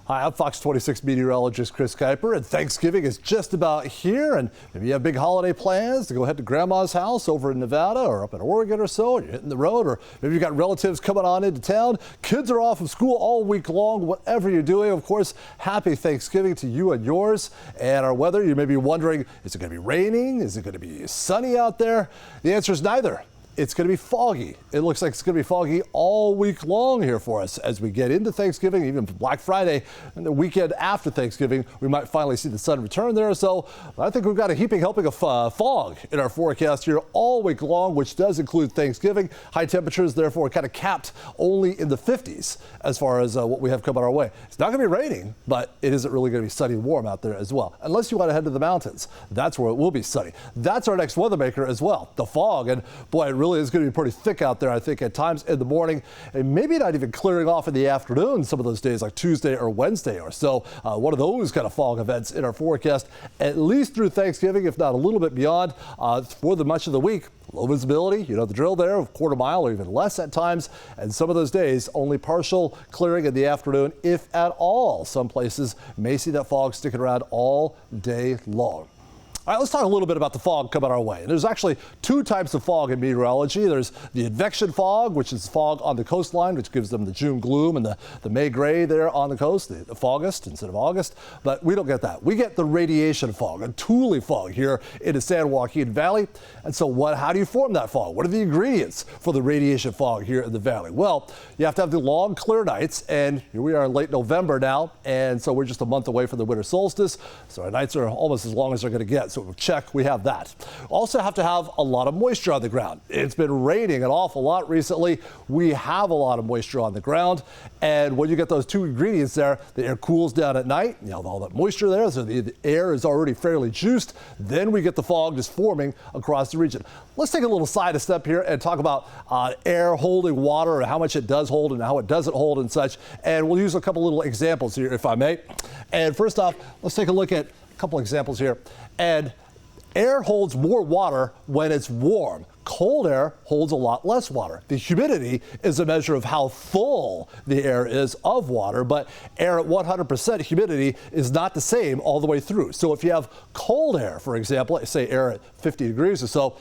Hi, I'm Fox 26 meteorologist Kris Kuyper, and Thanksgiving is just about here, and maybe you have big holiday plans to go head to Grandma's house over in Nevada or up in Oregon or so, and you're hitting the road, or maybe you've got relatives coming on into town. Kids are off of school all week long. Whatever you're doing, of course, happy Thanksgiving to you and yours. And our weather, you may be wondering, is it going to be raining? Is it going to be sunny out there? The answer is neither. It's going to be foggy. It looks like it's going to be foggy all week long here for us as we get into Thanksgiving, even Black Friday and the weekend after Thanksgiving. We might finally see the sun return there. So I think we've got a heaping helping of fog in our forecast here all week long, which does include Thanksgiving. High temperatures, therefore, kind of capped only in the 50s as far as what we have coming our way. It's not going to be raining, but it isn't really going to be sunny and warm out there as well, unless you want to head to the mountains. That's where it will be sunny. That's our next weather maker as well, the fog. And boy, it really is going to be pretty thick out there, I think, at times in the morning, and maybe not even clearing off in the afternoon some of those days like Tuesday or Wednesday or so. One of those kind of fog events in our forecast, at least through Thanksgiving, if not a little bit beyond, for the much of the week. Low visibility, you know the drill there, a quarter mile or even less at times. And some of those days, only partial clearing in the afternoon, if at all. Some places may see that fog sticking around all day long. All right, let's talk a little bit about the fog coming our way. And there's actually two types of fog in meteorology. There's the advection fog, which is fog on the coastline, which gives them the June gloom and the May gray there on the coast, the Fogust instead of August. But we don't get that. We get the radiation fog, a Thule fog here in the San Joaquin Valley. And so how do you form that fog? What are the ingredients for the radiation fog here in the valley? Well, you have to have the long, clear nights. And here we are in late November now. And so we're just a month away from the winter solstice. So our nights are almost as long as they're going to get. So we'll check, we have that. Also have to have a lot of moisture on the ground. It's been raining an awful lot recently. We have a lot of moisture on the ground. And when you get those two ingredients there, the air cools down at night, you know, all that moisture there, so the air is already fairly juiced. Then we get the fog just forming across the region. Let's take a little side step here and talk about air holding water and how much it does hold and how it doesn't hold and such. And we'll use a couple little examples here, if I may. And first off, let's take a look at a couple examples here. And air holds more water when it's warm. Cold air holds a lot less water. The humidity is a measure of how full the air is of water, but air at 100% humidity is not the same all the way through. So if you have cold air, for example, say air at 50 degrees or so,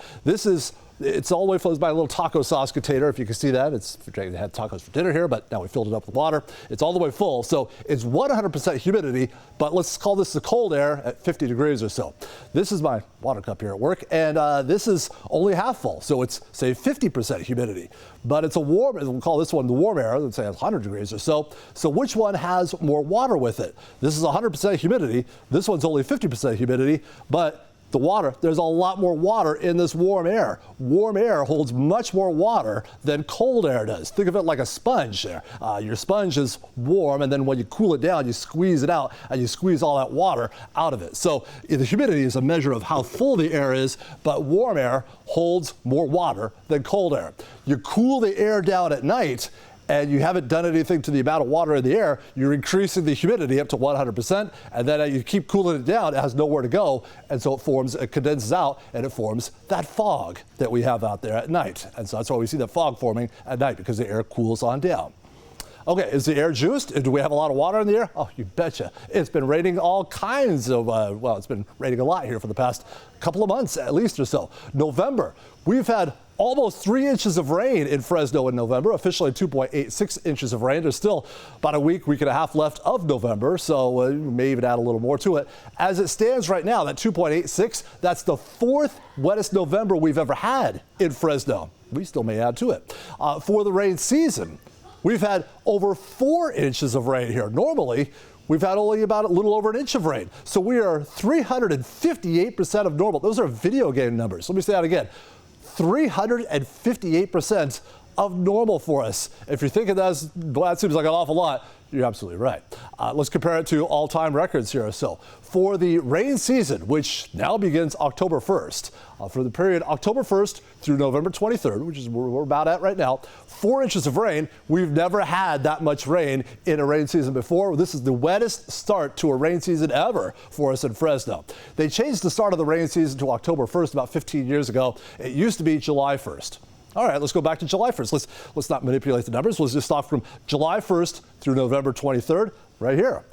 it's all the way full. It's my little taco sauce container, if you can see that. I had tacos for dinner here, but now we filled it up with water. It's all the way full, so it's 100% humidity, but let's call this the cold air at 50 degrees or so. This is my water cup here at work, and this is only half full, so it's, say, 50% humidity. But it's we'll call this one the warm air, let's say 100 degrees or so. So which one has more water with it? This is 100% humidity. This one's only 50% humidity, but the water, there's a lot more water in this warm air. Warm air holds much more water than cold air does. Think of it like a sponge there. Your sponge is warm, and then when you cool it down, you squeeze it out, and you squeeze all that water out of it. So the humidity is a measure of how full the air is, but warm air holds more water than cold air. You cool the air down at night, and you haven't done anything to the amount of water in the air, you're increasing the humidity up to 100%, and then you keep cooling it down, it has nowhere to go, and so it condenses out, and it forms that fog that we have out there at night. And so that's why we see that fog forming at night, because the air cools on down. Okay, is the air juiced? Do we have a lot of water in the air? Oh, you betcha. It's been raining all kinds of, it's been raining a lot here for the past couple of months at least or so. November, we've had almost 3 inches of rain in Fresno in November, officially 2.86 inches of rain. There's still about a week and a half left of November, so we may even add a little more to it. As it stands right now, that 2.86, that's the 4th wettest November we've ever had in Fresno. We still may add to it. For the rain season, we've had over 4 inches of rain here. Normally, we've had only about a little over an inch of rain. So we are 358% of normal. Those are video game numbers. Let me say that again. 358% of normal for us. If you're thinking that seems like an awful lot, you're absolutely right. Let's compare it to all-time records here or so. For the rain season, which now begins October 1st, for the period October 1st through November 23rd, which is where we're about at right now, 4 inches of rain. We've never had that much rain in a rain season before. This is the wettest start to a rain season ever for us in Fresno. They changed the start of the rain season to October 1st about 15 years ago. It used to be July 1st. All right, let's go back to July 1st. Let's not manipulate the numbers. Let's just start from July 1st through November 23rd. right here.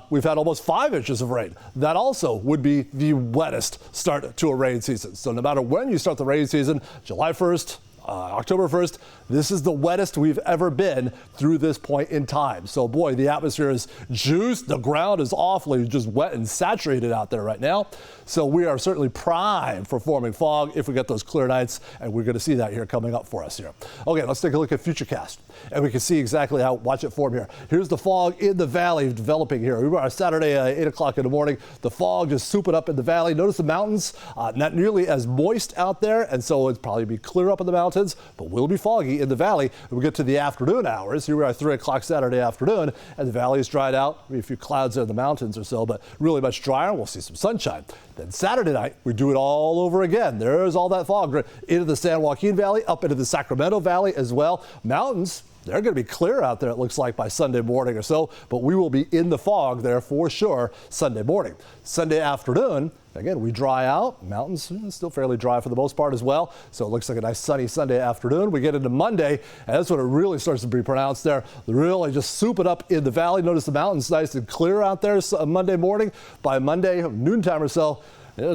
We've had almost 5 inches of rain. That also would be the wettest start to a rain season. So no matter when you start the rain season, July 1st, October 1st, this is the wettest we've ever been through this point in time. So boy, the atmosphere is juiced. The ground is awfully just wet and saturated out there right now. So we are certainly primed for forming fog if we get those clear nights, and we're going to see that here coming up for us here. Okay, let's take a look at Futurecast, and we can see exactly how, watch it form here. Here's the fog in the valley developing here. We were Saturday at 8 o'clock in the morning. The fog just souping up in the valley. Notice the mountains, not nearly as moist out there, and so it's probably be clear up in the mountains, but will be foggy in the valley. We get to the afternoon hours. Here we are 3 o'clock Saturday afternoon, and the valley is dried out. Maybe a few clouds in the mountains or so, but really much drier. We'll see some sunshine. Then Saturday night, we do it all over again. There's all that fog into the San Joaquin Valley, up into the Sacramento Valley as well. Mountains, they're going to be clear out there, it looks like, by Sunday morning or so, but we will be in the fog there for sure Sunday morning. Sunday afternoon, again, we dry out. Mountains still fairly dry for the most part as well. So it looks like a nice sunny Sunday afternoon. We get into Monday, and that's when it really starts to be pronounced there. Really just soup it up in the valley. Notice the mountains nice and clear out there Monday morning. By Monday, noontime or so,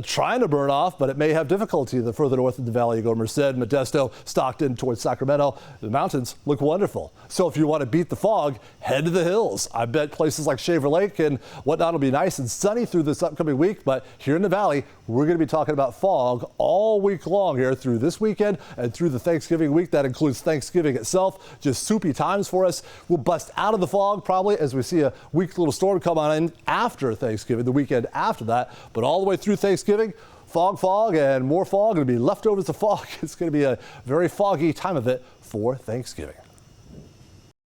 trying to burn off, but it may have difficulty the further north in the valley you go. Merced, Modesto, Stockton towards Sacramento. The mountains look wonderful. So if you want to beat the fog, head to the hills. I bet places like Shaver Lake and whatnot will be nice and sunny through this upcoming week. But here in the valley, we're going to be talking about fog all week long here through this weekend and through the Thanksgiving week. That includes Thanksgiving itself. Just soupy times for us. We'll bust out of the fog probably as we see a weak little storm come on in after Thanksgiving, the weekend after that. But all the way through Thanksgiving, fog, and more fog. It'll be leftovers of fog. It's going to be a very foggy time of it for Thanksgiving.